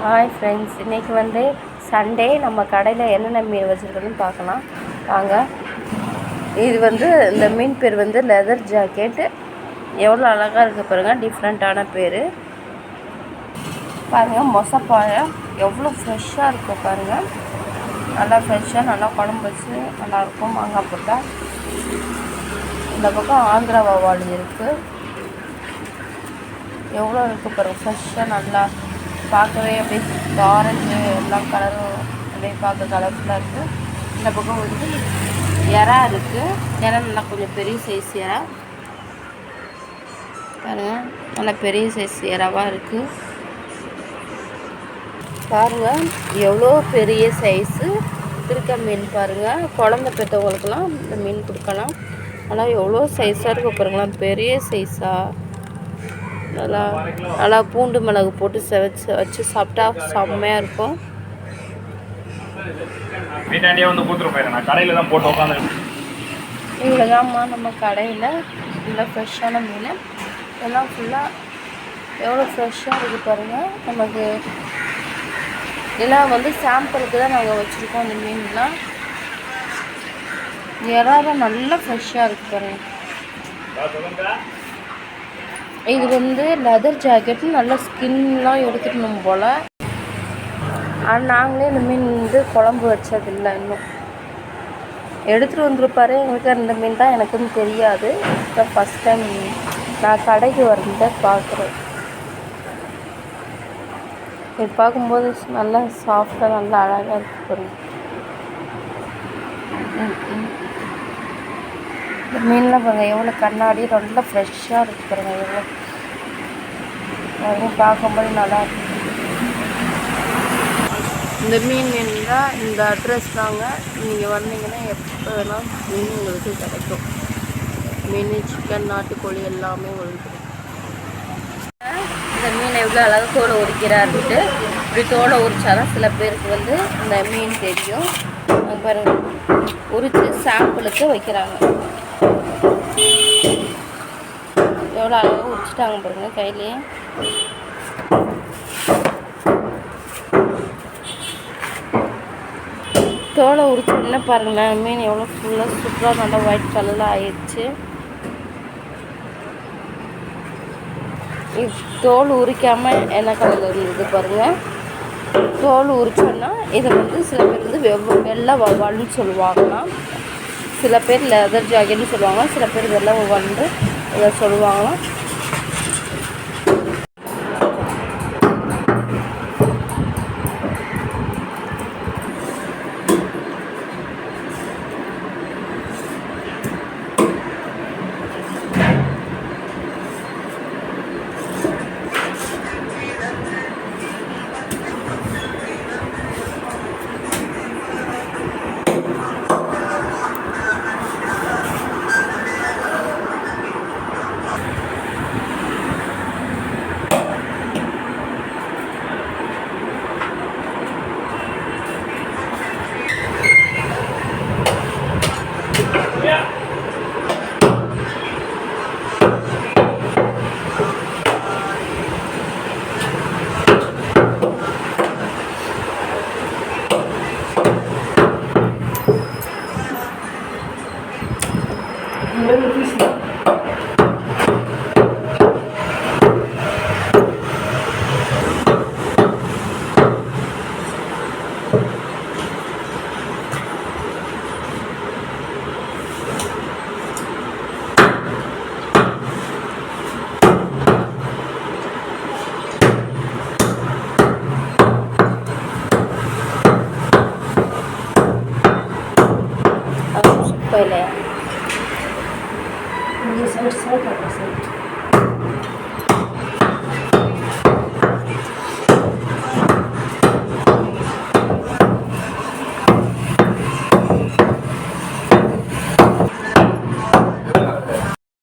Hi friends, இன்றைக்கி வந்து Sunday. நம்ம கடையில் என்னென்ன மீன் வச்சுருக்கோன்னு பார்க்கலாம் வாங்க. இது வந்து இந்த மீன் பேர் வந்து லெதர் ஜாக்கெட்டு. எவ்வளோ அழகாக இருக்குது பாருங்கள், டிஃப்ரெண்ட்டான பேர் பாருங்கள். மொசப்பாறை எவ்வளோ ஃப்ரெஷ்ஷாக இருக்குது பாருங்கள், நல்லா ஃப்ரெஷ்ஷாக நல்லா குழம்பு வச்சு நல்லாயிருக்கும் மாங்காய் போட்டால். இந்த பக்கம் ஆந்திரா வவ்வால் இருக்குது, எவ்வளோ இருக்குது பாருங்கள், ஃப்ரெஷ்ஷாக நல்லா பார்க்கவே அப்படியே ஆரஞ்சு எல்லா கலரும் அப்படியே பார்க்க கலர்ஃபுல்லாக இருக்குது. இந்த பக்கம் வந்து இறா இருக்குது, இறா நல்லா கொஞ்சம் பெரிய சைஸ் இறா பாருங்கள், நல்லா பெரிய சைஸ் இறாவாக இருக்குது பாருங்கள். எவ்வளோ பெரிய சைஸு திருக்க மீன் பாருங்கள், குழந்தை பெற்றவங்களுக்கெல்லாம் இந்த மீன் கொடுக்கலாம். ஆனால் எவ்வளோ சைஸாக இருக்குது பாருங்களேன், பெரிய சைஸாக. நல்லா பூண்டு மிளகு போட்டு வச்சு சாப்பிட்டா செம்மையாக இருக்கும். இவ்வளோ தான்மா நம்ம கடையில் நல்லா ஃப்ரெஷ்ஷான மீன் எல்லாம் ஃபுல்லாக எவ்வளோ ஃப்ரெஷ்ஷாக இருக்குது பாருங்கள். நமக்கு எல்லாம் வந்து சாம்பிளுக்கு தான் நாங்கள் வச்சுருக்கோம். அந்த மீன்லாம் இறாலாம் நல்லா ஃப்ரெஷ்ஷாக இருக்குது பாருங்கள். இது வந்து லெதர் ஜாக்கெட்டு, நல்லா ஸ்கின்லாம் எடுத்துக்கணும் போல். ஆனால் நாங்களே இந்த மீன் வந்து குழம்பு வச்சதில்லை, இன்னும் எடுத்துகிட்டு வந்துருப்பாரு எங்களுக்கு. இந்த மீன் தான் எனக்குன்னு தெரியாது, இப்போ ஃபஸ்ட் டைம் நான் கடைக்கு வரத பார்க்குறேன். இது பார்க்கும்போது நல்லா சாஃப்டாக நல்லா அழகாக இருக்குது பாருங்க. இந்த மீன்லாம் பாருங்கள் எவ்வளோ கண்ணாடி ரொம்ப ஃப்ரெஷ்ஷாக இருக்குது பாருங்கள். எவ்வளோ அதுவும் பார்க்கும்போது நல்லா இருக்கு. இந்த மீன் வேணுன்னா இந்த அட்ரஸ் தாங்க, நீங்கள் வந்தீங்கன்னா எப்போ வேணால் மீன் உங்களுக்கு கிடைக்கும். மீன், சிக்கன், நாட்டுக்கோழி எல்லாமே உங்களுக்கு. இந்த மீனை எவ்வளோ அழகாக தோலை உரிக்கிறாருன்ட்டு, இப்படி தோலை உரிச்சாதான் சில பேருக்கு வந்து இந்த மீன் தெரியும். பாருங்கள், உரித்து சாம்பிளுக்கு வைக்கிறாங்க. எவ்வளோ அழகாக உரிச்சிட்டாங்க பாருங்க கையிலேயே. தோலை உரிச்சோன்னா பாருங்களேன், மீன் எவ்வளோ ஃபுல்லாக சூப்பராக நல்லா ஒயிட் கலரில் ஆயிடுச்சு. தோல் உரிக்காமல் என்ன கலரில் இருந்தது பாருங்கள். தோல் உரிச்சோன்னா இதை வந்து சில பேர் வந்து வெள்ளை வவ்வால்னு சொல்லுவாங்களாம், சில பேர் லெதர் ஜாக்கெட்னு சொல்லுவாங்க, சில பேர் வெள்ளை வவ்வால்னு இதை சொல்லுவாங்களாம். पहले